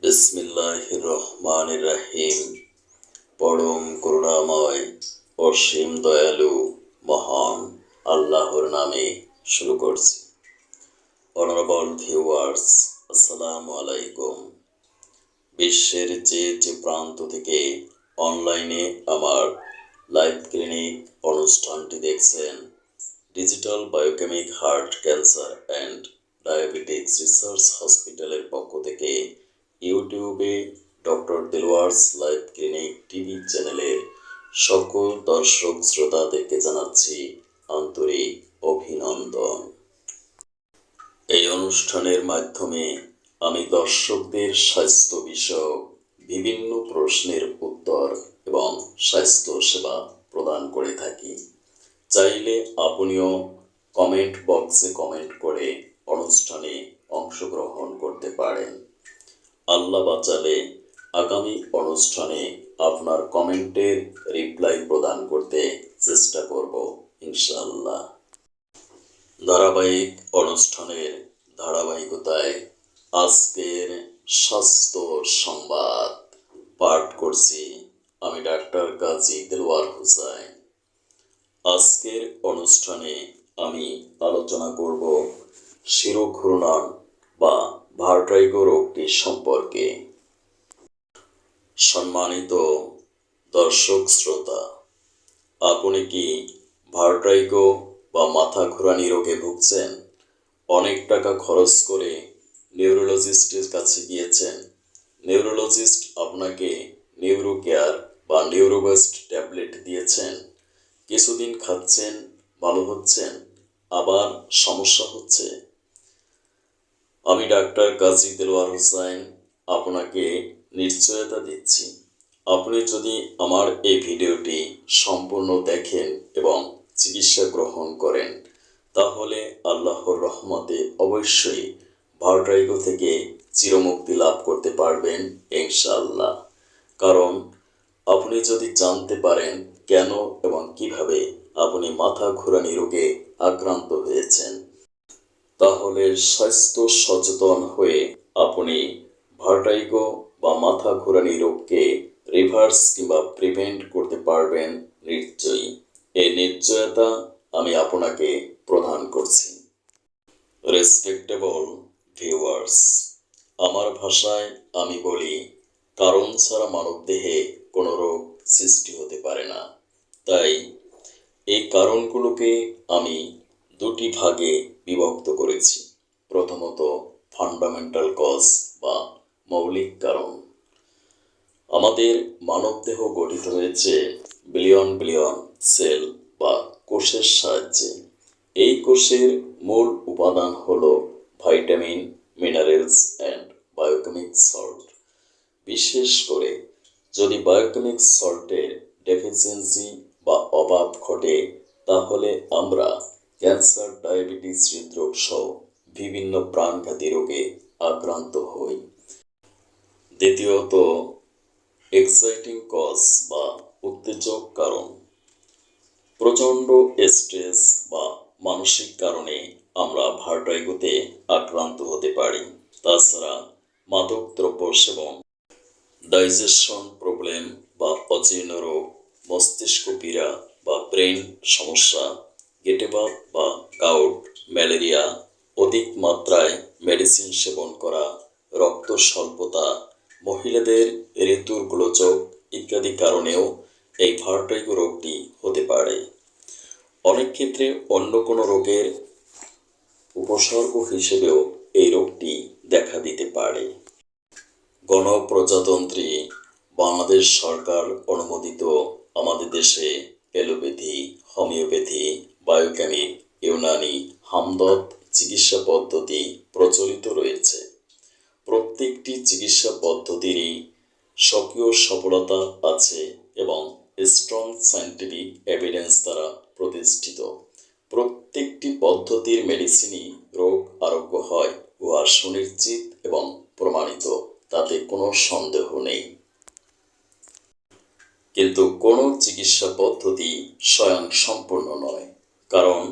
বিসমিল্লাহির রহমানির রহিম। পরম করুণাময় অসীম দয়ালু মহান আল্লাহর নামে শুরু করছি। অনারেবল ভিউয়ার্স, আসসালামু আলাইকুম। বিশ্বের যে প্রান্ত থেকে অনলাইনে আমার লাইভ ক্লিনিক অনুষ্ঠানটি দেখছেন, digital biochemic heart cancer and diabetics research হসপিটালের পক্ষ থেকে ইউটিউবে ডক্টর দেলোয়ার্স লাইভ ক্লিনিক টিভি চ্যানেলের সকল দর্শক শ্রোতাদেরকে জানাচ্ছি আন্তরিক অভিনন্দন। এই অনুষ্ঠানের মাধ্যমে আমি দর্শকদের স্বাস্থ্য বিষয়ক বিভিন্ন প্রশ্নের উত্তর এবং স্বাস্থ্য সেবা প্রদান করে থাকি। চাইলে আপনিও কমেন্ট বক্সে কমেন্ট করে অনুষ্ঠানে অংশগ্রহণ করতে পারেন। আল্লাহ বাঁচালে আগামী অনুষ্ঠানে আপনার কমেন্টের রিপ্লাই প্রদান করতে চেষ্টা করব ইনশাআল্লাহ। ধারাবাহিক অনুষ্ঠানের ধারাবাহিকতায় আজকের স্বাস্থ্য সংবাদ পাঠ করছি আমি ডাক্তার কাজী দেলোয়ার হোসেন। আজকের অনুষ্ঠানে আমি আলোচনা করব শিরোঘূর্ণন বা ভার্টিগো রোগটি সম্পর্কে। সম্মানিত দর্শক শ্রোতা, আপনি কি ভার্টিগো বা মাথা ঘোরানি রোগে ভুগছেন? অনেক টাকা খরচ করে নিউরোলজিস্টের কাছে গিয়েছেন। নিউরোলজিস্ট আপনাকে নিউরোকেয়ার বা নিউরোবেস্ট ট্যাবলেট দিয়েছেন। কিছুদিন খাচ্ছেন, ভালো হচ্ছেন, আবার সমস্যা হচ্ছে। আমি ডাক্তার কাজী দেলোয়ার হোসেন আপনাকে নিশ্চয়তা দিচ্ছি, আপনি যদি আমার এই ভিডিওটি সম্পূর্ণ দেখেন এবং চিকিৎসা গ্রহণ করেন, তাহলে আল্লাহর রহমতে অবশ্যই ভার্টিগো থেকে চিরমুক্তি লাভ করতে পারবেন ইনশাআল্লাহ। কারণ আপনি যদি জানতে পারেন কেন এবং কিভাবে আপনি মাথা ঘোরানি রোগে আক্রান্ত হয়েছেন, তাহলে স্বাস্থ্য সচেতন হয়ে আপনি ভার্টিগো বা মাথা ঘোরানি রোগকে রিভার্স কিংবা প্রিভেন্ট করতে পারবেন নিশ্চয়ই। এই নিশ্চয়তা আমি আপনাকে প্রদান করছি। রেসপেক্টেবল ভিউয়ার্স, আমার ভাষায় আমি বলি, কারণ ছাড়া মানবদেহে কোনো রোগ সৃষ্টি হতে পারে না। তাই এই কারণগুলোকে আমি দুটি ভাগে বিভক্ত করেছি। প্রথমত ফান্ডামেন্টাল কজ বা মৌলিক কারণ। আমাদের মানবদেহ গঠিত হয়েছে বিলিয়ন বিলিয়ন সেল বা কোষের সাহায্যে। এই কোষের মূল উপাদান হলো vitamin, minerals and biochemic salt. বিশেষ করে যদি বায়োকেমিক সল্টের ডেফিসিয়েন্সি বা অভাব ঘটে, তাহলে আমরা ক্যান্সার, ডায়াবেটিস, হৃদরোগ সহ বিভিন্ন প্রাণঘাতী রোগে আক্রান্ত হই। দ্বিতীয়ত এক্সাইটিং কজ বা উত্তেজক কারণ। প্রচণ্ড স্ট্রেস বা মানসিক কারণে আমরা ভার্টিগোতে আক্রান্ত হতে পারি। তাছাড়া মাদক দ্রব্য সেবন, ডাইজেশন প্রবলেম বা অজীর্ণ রোগ, মস্তিষ্ক পীড়া বা ব্রেন সমস্যা, গেটেবাত বা গাউট, ম্যালেরিয়া, অধিক মাত্রায় মেডিসিন সেবন করা, রক্ত স্বল্পতা, মহিলাদের ঋতুর গোলযোগ ইত্যাদি কারণেও এই ভার্টিগো রোগটি হতে পারে। অনেক ক্ষেত্রে অন্য কোনো রোগের উপসর্গ হিসেবেও এই রোগটি দেখা দিতে পারে। গণপ্রজাতন্ত্রী বাংলাদেশ সরকার অনুমোদিত আমাদের দেশে allopathy, homeopathy, biochemic, Unani, Hamdard চিকিৎসা পদ্ধতি প্রচলিত রয়েছে। প্রত্যেকটি চিকিৎসা পদ্ধতিরই স্বকীয় সফলতা আছে এবং স্ট্রং সায়েন্টিফিক এভিডেন্স দ্বারা প্রতিষ্ঠিত। প্রত্যেকটি পদ্ধতির মেডিসিনই রোগ আরোগ্য হয় উহা সুনিশ্চিত এবং প্রমাণিত, তাতে কোনো সন্দেহ নেই। কিন্তু কোনো চিকিৎসা পদ্ধতি স্বয়ং সম্পূর্ণ নয়, কারণ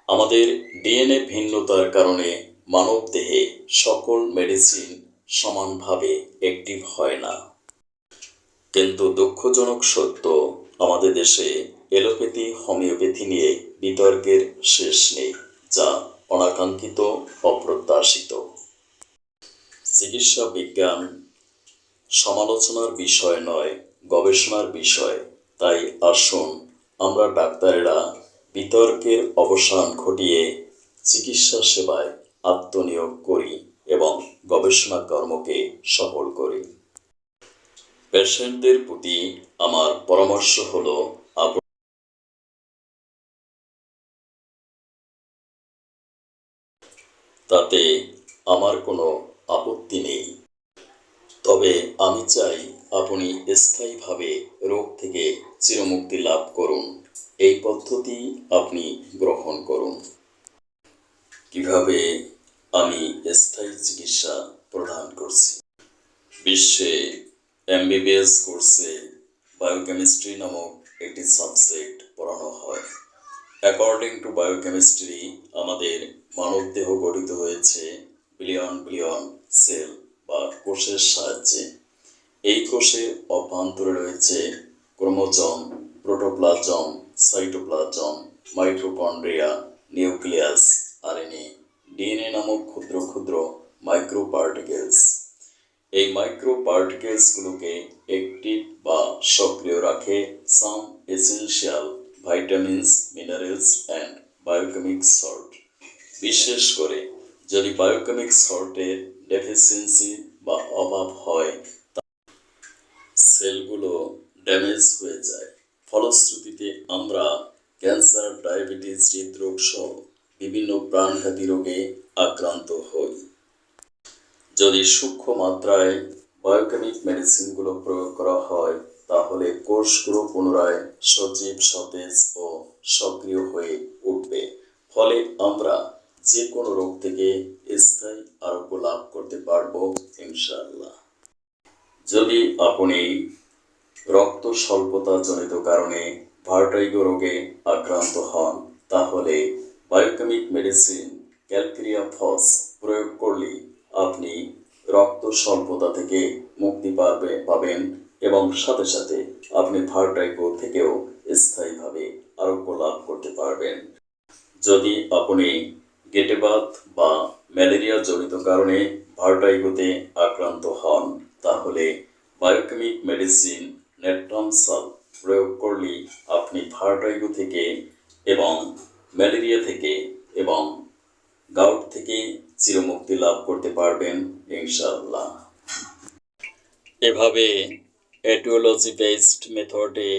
আমাদের ডিএনএ ভিন্নতার কারণে মানবদেহে সকল মেডিসিন সমানভাবে অ্যাক্টিভ হয় না। কিন্তু দুঃখজনক সত্য, আমাদের দেশে এলোপ্যাথি হোমিওপ্যাথি নিয়ে বিতর্কের শেষ নেই, যা অনাকাঙ্ক্ষিত, অপ্রত্যাশিত। চিকিৎসা বিজ্ঞান সমালোচনার বিষয় নয়, গবেষণার বিষয়। তাই আসুন আমরা ডাক্তারেরা বিতর্কের অবসান ঘটিয়ে চিকিৎসা সেবায় আত্মনিয়োগ করি এবং গবেষণা কর্মকে সফল করি। পেশেন্টদের প্রতি আমার পরামর্শ হলো, তাতে আমার কোনো আপত্তি নেই। তবে আমি চাই আপনি স্থায়ীভাবে রোগ থেকে চিরমুক্তি লাভ করুন। এই পদ্ধতি আপনি গ্রহণ করুন। কিভাবে আমি স্থায়ী চিকিৎসা প্রদান করছি? বিশ্বে এমবিবিএস কোর্সে বায়োকেমিস্ট্রি নামক একটি সাবজেক্ট পড়ানো হয়। অ্যাকর্ডিং টু বায়োকেমিস্ট্রি, আমাদের মানবদেহ গঠিত হয়েছে বিলিয়ন বিলিয়ন সেল বা কোষের সাহায্যে। এই কোষের অভ্যন্তরে রয়েছে chromosome, protoplasm, cytoplasm, mitochondria, nucleus, RNA, DNA নামক ক্ষুদ্র ক্ষুদ্র মাইক্রো পার্টিকেলস। এই মাইক্রো পার্টিকেলসগুলোকে অ্যাক্টিভ বা সক্রিয় রাখে some essential vitamins, minerals and biochemic salt. বিশেষ করে যদি বায়োকেমিক সল্টের ডেফিসিয়েন্সি বা অভাব হয়, সেলগুলো ড্যামেজ হয়ে যায়। ফলশ্রুতিতে আমরা ক্যান্সার, ডায়াবেটিস, হৃদরোগ সহ বিভিন্ন প্রাণঘাতী রোগে আক্রান্ত হই। যদি সূক্ষ্ম মাত্রায় বায়োকেমিক মেডিসিনগুলো প্রয়োগ করা হয়, তাহলে কোষগুলো পুনরায় সজীব, সতেজ ও সক্রিয় হয়ে উঠবে। ফলে আমরা যে কোনো রোগ থেকে স্থায়ী আরোগ্য লাভ করতে পারবো ইনশাআল্লাহ। যদি আপনি রক্ত স্বল্পতাজনিত কারণে ভার্টিগো রোগে আক্রান্ত হন, তাহলে বায়োকেমিক মেডিসিন ক্যালকেরিয়া ফস প্রয়োগ করলে আপনি রক্ত স্বল্পতা থেকে মুক্তি পাবেন এবং সাথে সাথে আপনি ভার্টিগো থেকেও স্থায়ীভাবে আরোগ্য লাভ করতে পারবেন। যদি আপনি গেটেবাত বা ম্যালেরিয়া জনিত কারণে ভার্টিগোতে আক্রান্ত হন, তাহলে বায়োকেমিক মেডিসিন নেট্রামসাল প্রয়োগ করলে আপনি ভার্টিগো থেকে এবং ম্যালেরিয়া থেকে এবং গাউট থেকে চিরমুক্তি লাভ করতে পারবেন ইনশাআল্লাহ। এভাবে এটিওলজি বেসড মেথডে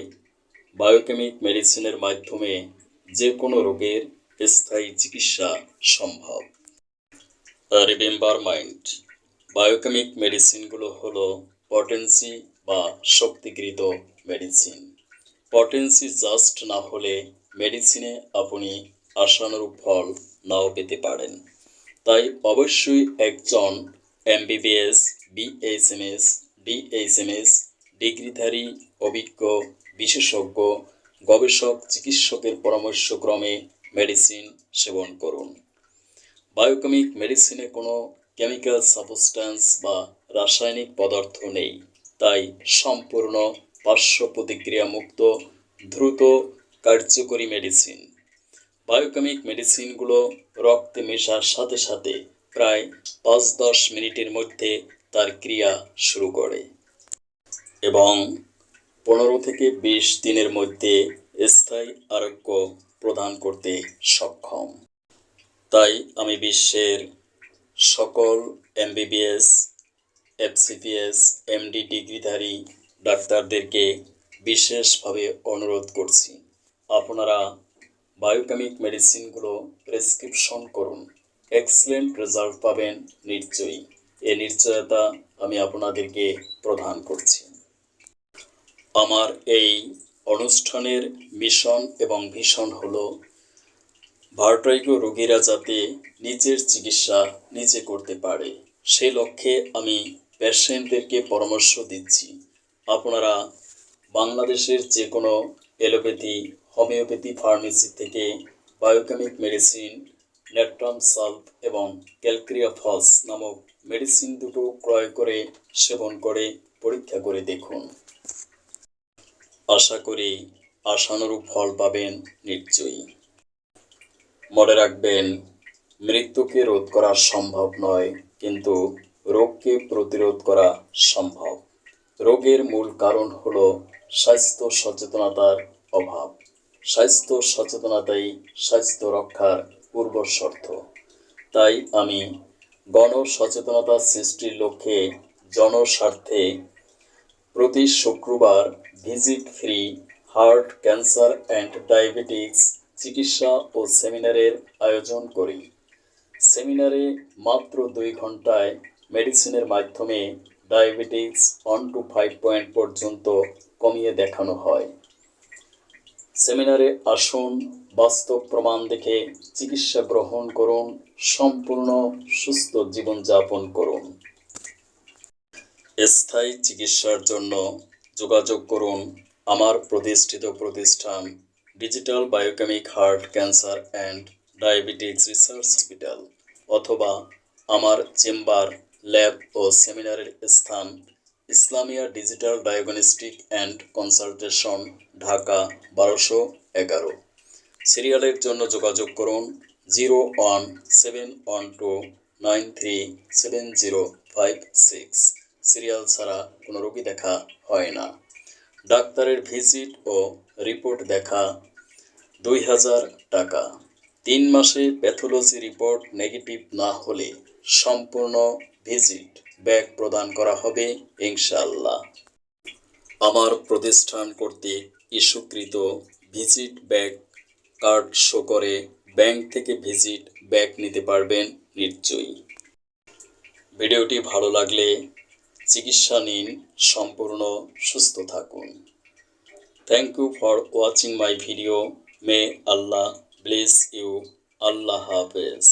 বায়োকেমিক মেডিসিনের মাধ্যমে যে কোনো রোগের স্থায়ী চিকিৎসা সম্ভব। রিমেম্বার মাইন্ড, বায়োকেমিক মেডিসিনগুলো হলো পটেন্সি বা শক্তিকৃত মেডিসিন। পটেন্সি জাস্ট না হলে মেডিসিনে আপনি আশানুরূপ ফল নাও পেতে পারেন। তাই অবশ্যই একজন এমবিবিএস, বিএইচএমএস, ডিএইচএমএস ডিগ্রিধারী অভিজ্ঞ বিশেষজ্ঞ গবেষক চিকিৎসকের পরামর্শক্রমে মেডিসিন সেবন করুন। বায়োকেমিক মেডিসিনে কোনো কেমিক্যাল সাবস্ট্যান্স বা রাসায়নিক পদার্থ নেই, তাই সম্পূর্ণ পার্শ্ব প্রতিক্রিয়া মুক্ত, দ্রুত কার্যকরী মেডিসিন। বায়োকেমিক মেডিসিনগুলো রক্তে মেশার সাথে সাথে প্রায় 5-10 মিনিটের মধ্যে তার ক্রিয়া শুরু করে এবং 15 থেকে 20 দিনের মধ্যে স্থায়ী আরোগ্য প্রদান করতে সক্ষম। তাই আমি বিশ্বের সকল এমবিবিএস, এফসিপিএস, এমডি ডিগ্রিধারী ডাক্তারদেরকে বিশেষভাবে অনুরোধ করছি, আপনারা বায়োকেমিক মেডিসিনগুলো প্রেসক্রিপশন করুন। এক্সেলেন্ট রেজাল্ট পাবেন নিশ্চয়ই। এ নিশ্চয়তা আমি আপনাদেরকে প্রদান করছি। আমার এই অনুষ্ঠানের মিশন এবং ভিশন হলো ভার্টিগো রোগীরা যাতে নিজের চিকিৎসা নিজে করতে পারে, সেই লক্ষ্যে আমি পেশেন্টদেরকে পরামর্শ দিচ্ছি। আপনারা বাংলাদেশের যে কোনো এলোপ্যাথি, হোমিওপ্যাথি ফার্মেসি থেকে বায়োকেমিক মেডিসিন নেট্রামসাল এবং ক্যালকেরিয়া ফস নামক মেডিসিন দুটো ক্রয় করে সেবন করে পরীক্ষা করে দেখুন। আশা করি আশানুরূপ ফল পাবেন নিশ্চয়ই। মনে রাখবেন, মৃত্যুকে রোধ করা সম্ভব নয়, কিন্তু রোগকে প্রতিরোধ করা সম্ভব। রোগের মূল কারণ হলো স্বাস্থ্য সচেতনতার অভাব। স্বাস্থ্য সচেতনতাই স্বাস্থ্য রক্ষার পূর্বশর্ত। তাই আমি গণসচেতনতা সৃষ্টির লক্ষ্যে জনস্বার্থে প্রতি শুক্রবার visit free heart, cancer and diabetes চিকিৎসা ও সেমিনারের আয়োজন করি। সেমিনারে মাত্র 2 ঘন্টায় মেডিসিনের মাধ্যমে ডায়াবেটিস 1 to 5 পয়েন্ট পর্যন্ত কমিয়ে দেখানো হয়। সেমিনারে আসুন, বাস্তব প্রমাণ দেখে চিকিৎসা গ্রহণ করুন, সম্পূর্ণ সুস্থ জীবনযাপন করুন। স্থায়ী চিকিৎসার জন্য যোগাযোগ করুন আমার প্রতিষ্ঠিত প্রতিষ্ঠান digital biochemic heart, cancer and diabetes research hospital, অথবা আমার চেম্বার, ল্যাব ও সেমিনারের স্থান Islamia digital diagnostic and consultation, Dhaka 1211। সিরিয়ালের জন্য যোগাযোগ করুন 01712937056। সিরিয়াল ছাড়া কোনো রোগী দেখা হয় না। ডাক্তারের ভিজিট ও রিপোর্ট দেখা 2000 টাকা। 3 মাসে প্যাথোলজি রিপোর্ট নেগেটিভ না হলে সম্পূর্ণ ভিজিট ব্যাক প্রদান করা হবে ইনশাআল্লাহ। আমার প্রতিষ্ঠান কর্তৃক ইস্যুকৃত ভিজিট ব্যাক কার্ড শো করে ব্যাংক থেকে ভিজিট ব্যাক নিতে পারবেন নিশ্চয়ই। ভিডিওটি ভালো লাগলে চিকিৎসা নিন, সম্পূর্ণ সুস্থ থাকুন। Thank you for watching my video. May Allah bless you. আল্লাহ হাফেজ।